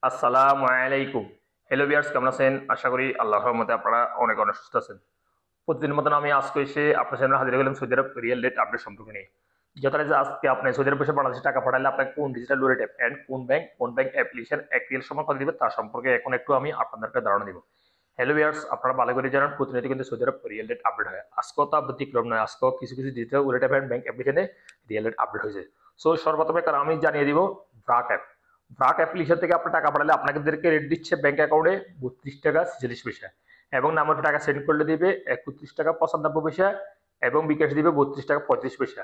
আসসালামু আলাইকুম। Hello viewers, কেমন আছেন? আশা করি আল্লাহর রহমতে আপনারা অনেক অনেক সুস্থ আছেন। প্রতিদিনের মতন আমি আজকে এসে আপনার সামনে হাজির হলাম Saudi Arab riyal rate update সম্পর্কে নিয়ে। যথারীতি যে আজকে আপনি সৌদি আরব বসে বাংলাদেশে টাকা পাঠালে আপনাকে কোন ডিজিটাল ওয়ালেট অ্যাপ এন্ড কোন ব্যাংক অ্যাপ্লিকেশন এক রিয়েল সময় কত দিবে তার সম্পর্কে এখন একটু আমি আপনাদেরকে ধারণা দিব। হ্যালো ভিউয়ার্স, আপনারা ভালো করে জানেন প্রতিনিয়ত কিন্তু Saudi Arab riyal rate update হয়। আজকেও তা ব্যতিক্রম নয়, আজকেও কিছু কিছু digital wallet app and bank অ্যাপ্লিকেশনে রিয়েল রেট আপডেট হয়েছে। সো সর্বপ্রথমে কারণ আমি জানিয়ে দিব ব্রাক অ্যাপ। ব্রাক অ্যাপ্লিকেশন থেকে আপনি টাকা পাঠালে আপনাদেরকে রেট দিচ্ছে ব্যাংক অ্যাকাউন্টে 32 টাকা 46 পয়সা এবং নাম্বারে টাকা সেন্ড করলে দিবে 31 টাকা 95 পয়সা এবং বিকাশ দিবে 32 টাকা 35 পয়সা।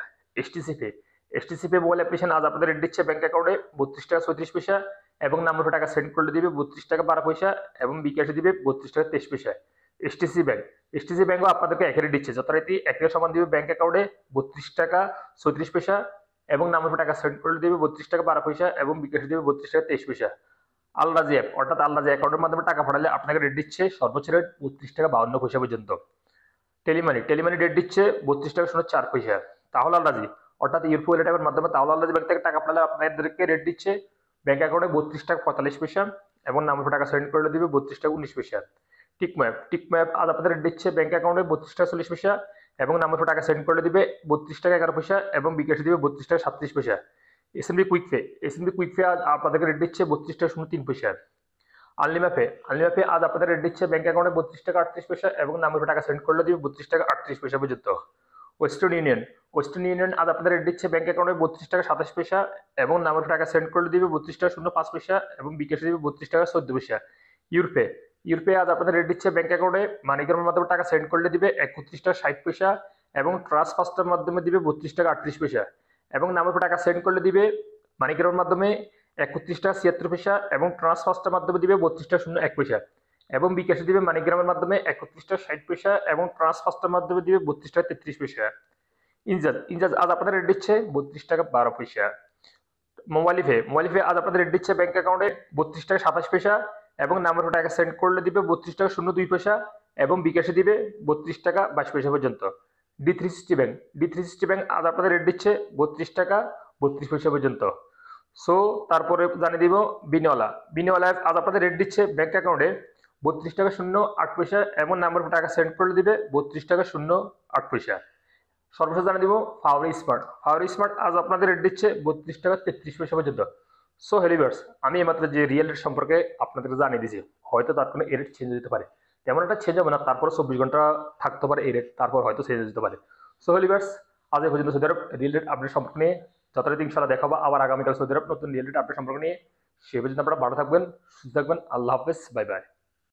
এসটিসি পে মোবাইল অ্যাপ্লিকেশন আজ আপনাদের রেট দিচ্ছে ব্যাংক অ্যাকাউন্টে 32 টাকা 36 পয়সা এবং নাম্বারে টাকা সেন্ড করলে দিবে 32 টাকা 12 পয়সা এবং বিকাশে দিবে 32 টাকা 23 পয়সা। এসটিসি ব্যাংকও আপনাদেরকে এক রেট দিচ্ছে, যথারীতি এক রেট সমান দিবে ব্যাংক অ্যাকাউন্টে 32 টাকা 36 পয়সা এবং নাম্বারে টাকা সেন্ড করলে দিবে 32 টাকা 12 পয়সা এবং বিকাশে দিবে 32 টাকা 23 পয়সা। আলরাজি অ্যাপ অর্থাৎ আলরাজি অ্যাকাউন্টের মাধ্যমে টাকা পাঠালে আপনাকে রেট দিচ্ছে সর্বোচ্চ রেট 32 টাকা 52 পয়সা পর্যন্ত। টেলিমানি রেট দিচ্ছে 32 টাকা 04 পয়সা। তাহলে আলরাজি অর্থাৎ ইউরপো ওয়ালেট অ্যাপের মাধ্যমে তাহলে আলরাজি ব্যাংক থেকে টাকা পাঠালে আপনাদেরকে রেট দিচ্ছে ব্যাংক অ্যাকাউন্টে 32 টাকা 45 পয়সা এবং নাম্বারে টাকা সেন্ড করলে দিবে 32 টাকা 19 পয়সা। টিকম্যাপ আজ আপনাদের রেট দিচ্ছে ব্যাংক অ্যাকাউন্টে 32 টাকা 40 পয়সা এবং নাম্বারে টাকা সেন্ড করলে দিবে 32 টাকা 11 পয়সা এবং বিকাশে দিবে 32 টাকা 37 পয়সা। এসএনবি কুইক পে আজ আপনাদেরকে রেট দিচ্ছে 32 টাকা 03 পয়সা। আনলিমাপে আজ আপনাদের রেট দিচ্ছে ব্যাংক অ্যাকাউন্টে 32 টাকা 38 পয়সা এবং নাম্বারে টাকা সেন্ড করলে দিবে 32 টাকা 38 পয়সা পর্যন্ত। ওয়েস্টার্ন ইউনিয়ন আজ আপনাদের রেট দিচ্ছে ব্যাংক অ্যাকাউন্টে 32 টাকা 27 পয়সা এবং নাম্বারে টাকা সেন্ড করলে দিবে 32 টাকা 05 পয়সা এবং বিকাশে দিবে 32 টাকা 14 পয়সা। ইউরপে ইউরপে আজ আপনাদের রেট দিচ্ছে ব্যাংক অ্যাকাউন্টে মানিগ্রামের মাধ্যমে টাকা সেন্ড করলে দিবে 31 টাকা 60 পয়সা এবং ট্রাস্ট ফাস্টের মাধ্যমে দিবে 32 টাকা 38 পয়সা এবং নাম্বারে টাকা সেন্ড করলে দিবে মানিগ্রামের মাধ্যমে 31 টাকা 76 পয়সা এবং ট্রান্স ফাস্টের মাধ্যমে দিবে 32 টাকা 01 পয়সা এবং বিকাশে দিবে মানিগ্রামের মাধ্যমে 31 টাকা 60 পয়সা এবং ট্রান্স ফাস্টের মাধ্যমে দিবে 32 টাকা 33 পয়সা। ইনজাজ আজ আপনাদের রেট দিচ্ছে 32 টাকা 12 পয়সা। মোবাইলিফে আজ আপনাদের রেট দিচ্ছে ব্যাংক অ্যাকাউন্টে 32 টাকা 27 পয়সা এবং নাম্বারে টাকা সেন্ড করলে দিবে 32 টাকা 02 পয়সা এবং বিকাশে দিবে 32 টাকা 22 পয়সা পর্যন্ত। ডি360 ব্যাংক আজ আপনাদের রেট দিচ্ছে 32 টাকা 32 পয়সা পর্যন্ত। সো তারপরে জানিয়ে দিব বিনিওয়ালা আজ আপনাদের রেট দিচ্ছে ব্যাংক অ্যাকাউন্টে 32 টাকা 08 পয়সা এবং নাম্বার টাকা সেন্ড করলে দিবে 32 টাকা 08 পয়সা। সর্বশেষ জানিয়ে দিব ফাওয়ারি স্মার্ট আজ আপনাদের রেট দিচ্ছে 32 টাকা 33 পয়সা পর্যন্ত। সো হেলিভার্স, আমি এইমাত্র যে রিয়েল রেট সম্পর্কে আপনাদেরকে জানিয়ে দিয়েছি, হয়তো তার কোনো এই রেট চেঞ্জ হতে পারে, তেমন একটা চেঞ্জ হবে না, তারপর 24 ঘন্টা থাকতে পারে এই রেট, তারপর হয়তো চেঞ্জ হতে পারে। সো হেলিভার্স, আজ এই পর্যন্ত Saudi Arab riyal rate update সম্পর্কে নিয়ে যথারীতি ইনশাআল্লাহ দেখাবো আবার আগামীকাল সৌদি আরব নতুন রিয়েল রেট আপডেট সম্পর্কে নিয়ে। সে পর্যন্ত আপনারা ভালো থাকবেন, সুস্থ থাকবেন। আল্লাহ হাফেজ, বাই বাই।